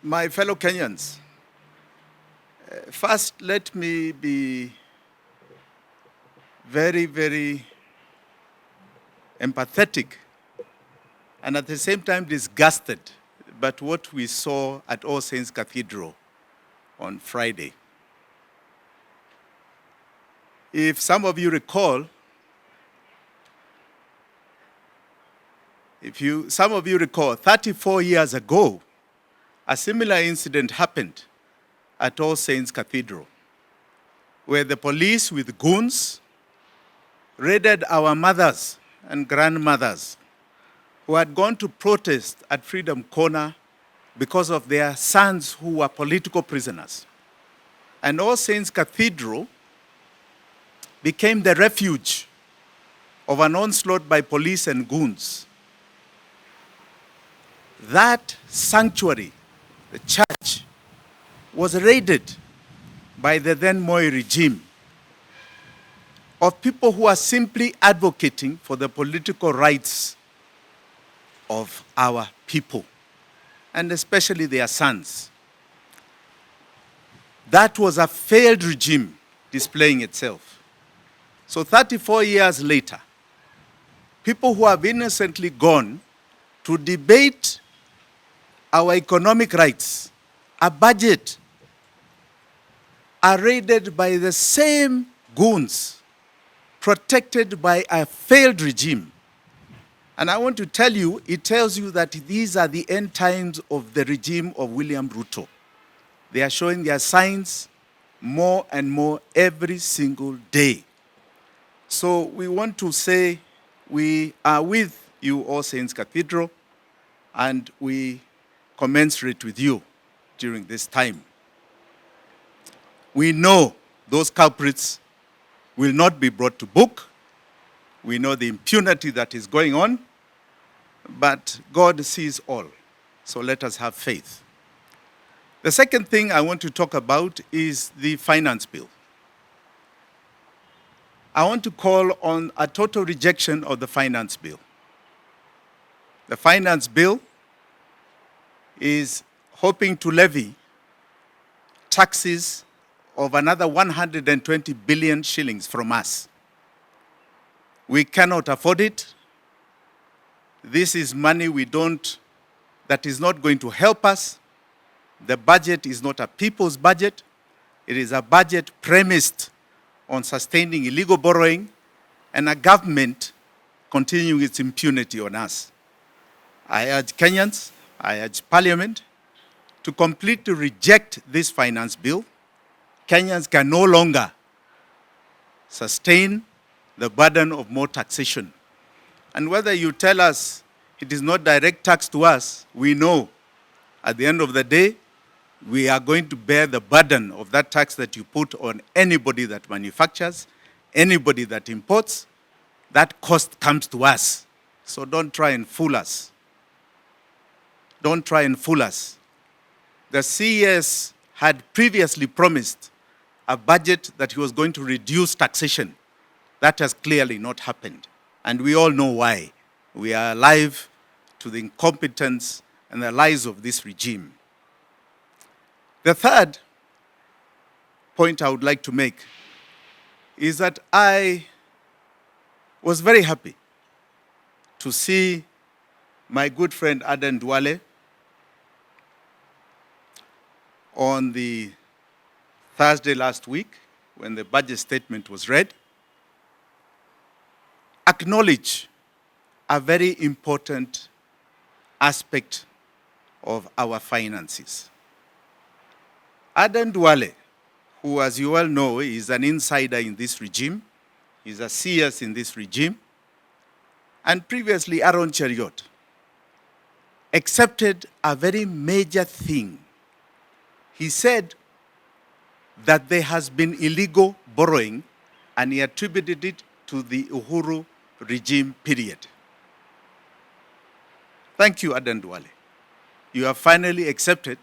My fellow Kenyans, first let me be very, very empathetic and at the same time disgusted by what we saw at All Saints Cathedral on Friday. If some of you recall, some of you recall, 34 years ago, a similar incident happened at All Saints Cathedral, where the police with goons raided our mothers and grandmothers who had gone to protest at Freedom Corner because of their sons who were political prisoners. And All Saints Cathedral became the refuge of an onslaught by police and goons. That sanctuary, the church, was raided by the then Moi regime of people who are simply advocating for the political rights of our people, and especially their sons. That was a failed regime displaying itself. So 34 years later, people who have innocently gone to debate our economic rights, a budget, are raided by the same goons, protected by a failed regime. And I want to tell you, it tells you that these are the end times of the regime of William Ruto. They are showing their signs more and more every single day. So we want to say we are with you, All Saints Cathedral, and we commensurate with you during this time. We know those culprits will not be brought to book. We know the impunity that is going on, but God sees all. So let us have faith. The second thing I want to talk about is the finance bill. I want to call on a total rejection of the finance bill. The finance bill is hoping to levy taxes of another 120 billion shillings from us. We cannot afford it. This is money that is not going to help us. The budget is not a people's budget. It is a budget premised on sustaining illegal borrowing and a government continuing its impunity on us. I urge Kenyans, I urge Parliament to completely reject this finance bill. Kenyans can no longer sustain the burden of more taxation. And whether you tell us it is not direct tax to us, we know at the end of the day, we are going to bear the burden of that tax that you put on anybody that manufactures, anybody that imports. That cost comes to us. So don't try and fool us. Don't try and fool us. The CES had previously promised a budget that he was going to reduce taxation. That has clearly not happened. And we all know why. We are alive to the incompetence and the lies of this regime. The third point I would like to make is that I was very happy to see my good friend Aden Duale on the Thursday last week when the budget statement was read, acknowledge a very important aspect of our finances. Aden Duale, who, as you well know, is an insider in this regime, is a CS in this regime, and previously Aaron Cheriot, accepted a very major thing. He said that there has been illegal borrowing, and he attributed it to the Uhuru regime period. Thank you, Aden Duale. You have finally accepted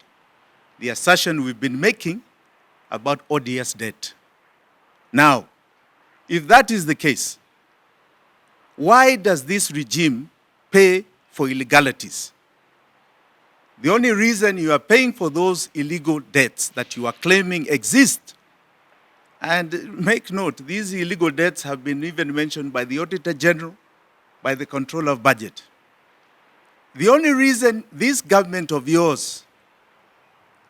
the assertion we've been making about Odious debt. Now, if that is the case, why does this regime pay for illegalities? The only reason you are paying for those illegal debts that you are claiming exist, and make note, these illegal debts have been even mentioned by the Auditor General, by the Controller of Budget. The only reason this government of yours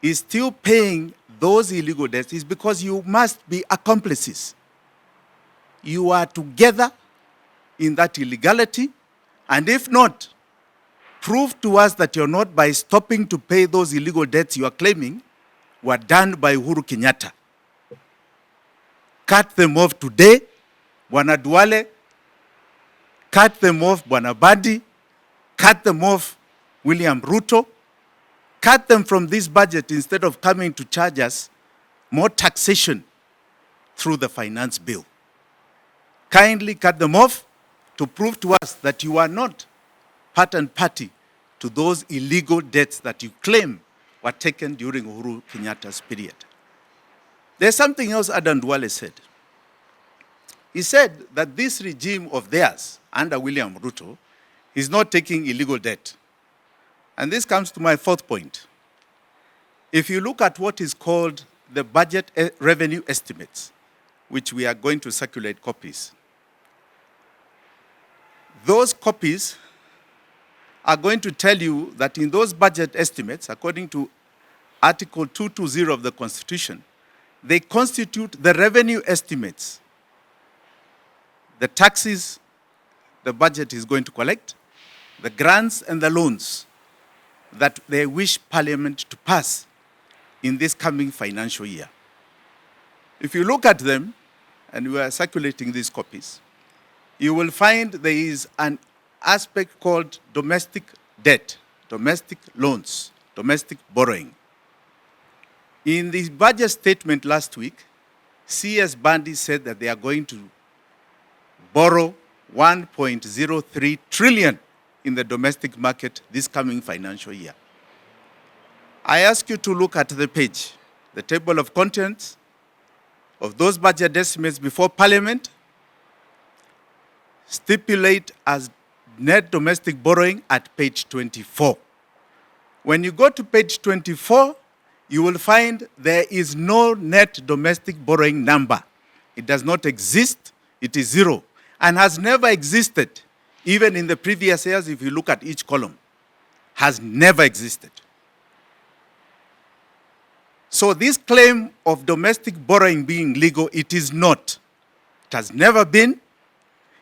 is still paying those illegal debts is because you must be accomplices. You are together in that illegality, and if not, prove to us that you're not by stopping to pay those illegal debts you are claiming were done by Uhuru Kenyatta. Cut them off today, Bwana Duale. Cut them off, Bwana Badi. Cut them off, William Ruto. Cut them from this budget instead of coming to charge us more taxation through the finance bill. Kindly cut them off to prove to us that you are not part and party to those illegal debts that you claim were taken during Uhuru Kenyatta's period. There's something else Adan Duale said. He said that this regime of theirs, under William Ruto, is not taking illegal debt. And this comes to my fourth point. If you look at what is called the budget revenue estimates, which we are going to circulate copies, those copies are going to tell you that in those budget estimates, according to Article 220 of the Constitution, they constitute the revenue estimates, the taxes the budget is going to collect, the grants and the loans that they wish Parliament to pass in this coming financial year. If you look at them, and we are circulating these copies, you will find there is an aspect called domestic debt, domestic loans, domestic borrowing. In the budget statement last week, CS Bandi said that they are going to borrow 1.03 trillion in the domestic market this coming financial year. I ask you to look at the page, the table of contents of those budget estimates before Parliament, stipulate as net domestic borrowing at page 24. When you go to page 24, you will find there is no net domestic borrowing number. It does not exist. It is zero and has never existed. Even in the previous years, if you look at each column, has never existed. So this claim of domestic borrowing being legal, it is not. It has never been.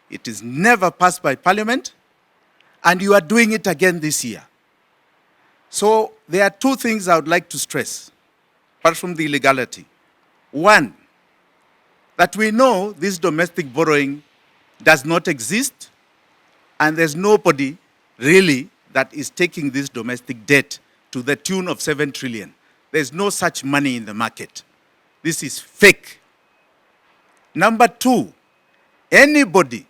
It is never passed by Parliament. And you are doing it again this year. So there are two things I would like to stress, apart from the illegality. One, that we know this domestic borrowing does not exist, and there's nobody really that is taking this domestic debt to the tune of 7 trillion. There's no such money in the market. This is fake. Number two, anybody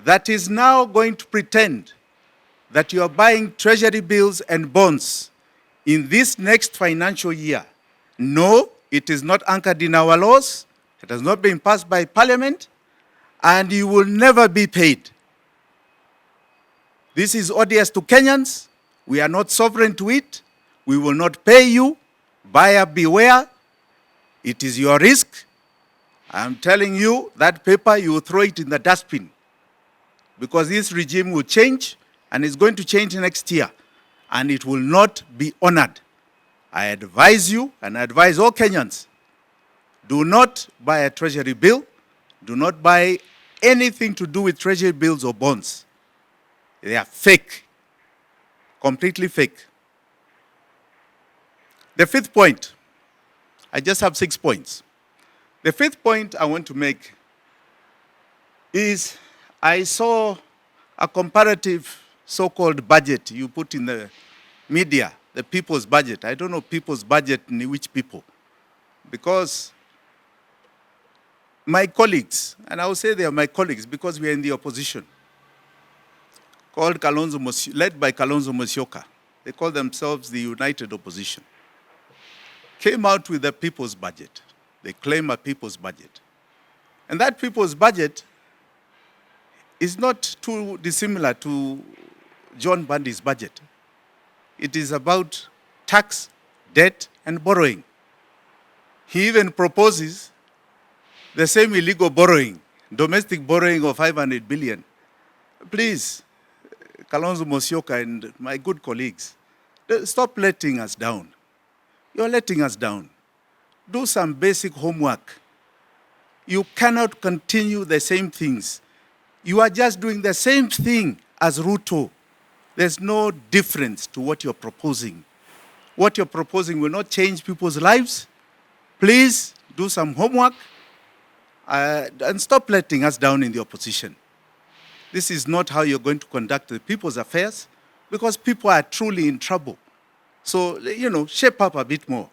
that is now going to pretend that you are buying treasury bills and bonds in this next financial year, no, it is not anchored in our laws, it has not been passed by Parliament, and you will never be paid. This is odious to Kenyans. We are not sovereign to it. We will not pay you. Buyer beware. It is your risk. I am telling you, that paper, you will throw it in the dustbin, because this regime will change, and it's going to change next year, and it will not be honored. I advise you, and I advise all Kenyans, do not buy a treasury bill. Do not buy anything to do with treasury bills or bonds. They are fake, completely fake. The fifth point, I just have 6 points. The fifth point I want to make is I saw a comparative so-called budget you put in the media, the people's budget. I don't know people's budget in which people, because my colleagues, and I will say they are my colleagues because we are in the opposition, called led by Kalonzo Musyoka. They call themselves the United Opposition. Came out with a people's budget. They claim a people's budget. And that people's budget is not too dissimilar to John Bundy's budget. It is about tax, debt, and borrowing. He even proposes the same illegal borrowing, domestic borrowing of 500 billion. Please, Kalonzo Musyoka and my good colleagues, stop letting us down. You're letting us down. Do some basic homework. You cannot continue the same things. You are just doing the same thing as Ruto. There's no difference to what you're proposing. What you're proposing will not change people's lives. Please do some homework and stop letting us down in the opposition. This is not how you're going to conduct the people's affairs, because people are truly in trouble. So, shape up a bit more.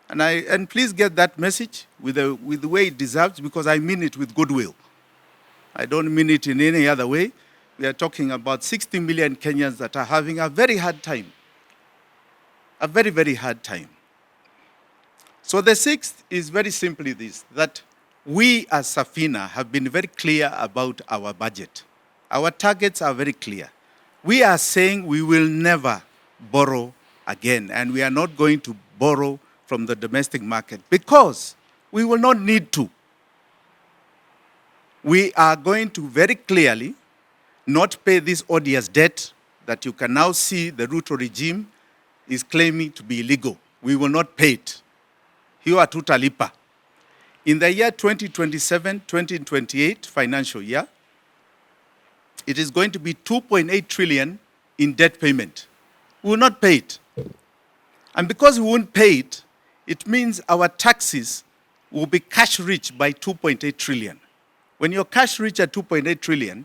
And please get that message with the way it deserves, because I mean it with goodwill. I don't mean it in any other way. We are talking about 60 million Kenyans that are having a very hard time. A very, very hard time. So the sixth is very simply this, that we as Safina have been very clear about our budget. Our targets are very clear. We are saying we will never borrow again, and we are not going to borrow from the domestic market because we will not need to. We are going to very clearly not pay this odious debt that you can now see the Ruto regime is claiming to be illegal. We will not pay it. Hiyo hatutalipa. In the year 2027-2028 financial year, it is going to be 2.8 trillion in debt payment. We will not pay it. And because we won't pay it, it means our taxes will be cash rich by 2.8 trillion. When you're cash rich at 2.8 trillion,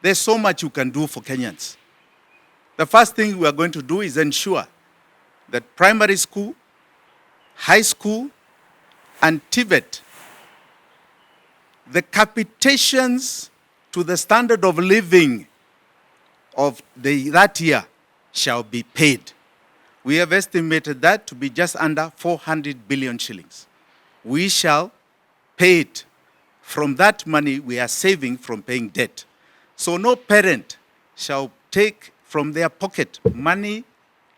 there's so much you can do for Kenyans. The first thing we are going to do is ensure that primary school, high school, and TVET, the capitations to the standard of living of that year shall be paid. We have estimated that to be just under 400 billion shillings. We shall pay it from that money we are saving from paying debt. So no parent shall take from their pocket money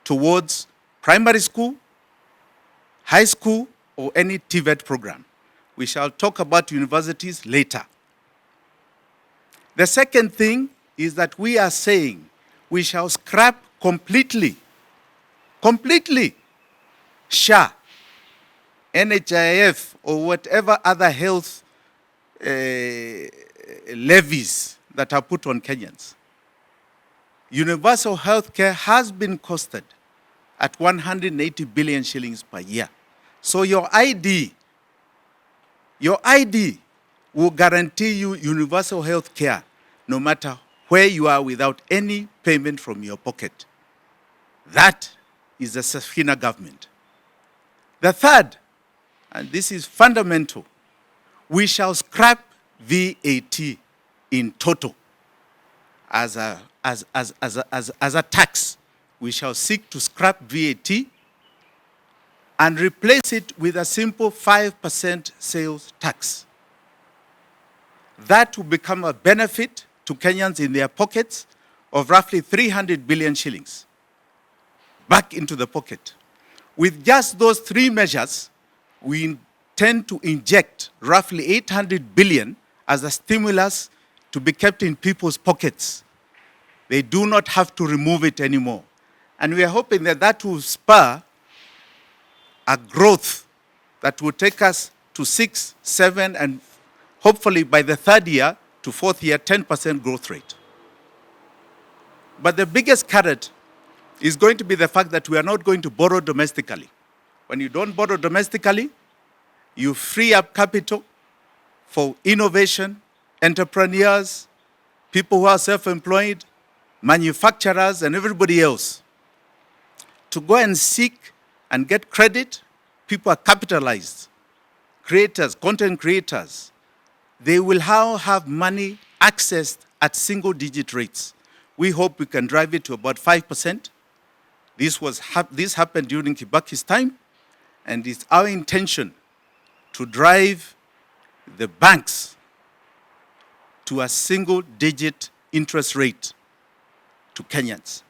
towards primary school, high school, or any TVET program. We shall talk about universities later. The second thing is that we are saying we shall scrap completely SHA, NHIF, or whatever other health levies that are put on Kenyans. Universal health care has been costed at 180 billion shillings per year. So your ID will guarantee you universal health care no matter where you are without any payment from your pocket. That is the Safina government. The third, and this is fundamental, we shall scrap VAT in total as a tax. We shall seek to scrap VAT and replace it with a simple 5% sales tax. That will become a benefit to Kenyans in their pockets of roughly 300 billion shillings back into the pocket. With just those three measures, we intend to inject roughly 800 billion as a stimulus to be kept in people's pockets. They do not have to remove it anymore. And we are hoping that that will spur a growth that will take us to 6, 7, and hopefully by the third year to fourth year, 10% growth rate. But the biggest carrot is going to be the fact that we are not going to borrow domestically. When you don't borrow domestically, you free up capital for innovation, entrepreneurs, people who are self-employed, manufacturers, and everybody else. To go and seek and get credit, people are capitalized. Creators, content creators, they will now have money accessed at single-digit rates. We hope we can drive it to about 5%. This happened during Kibaki's time, and it's our intention to drive the banks to a single-digit interest rate to Kenyans.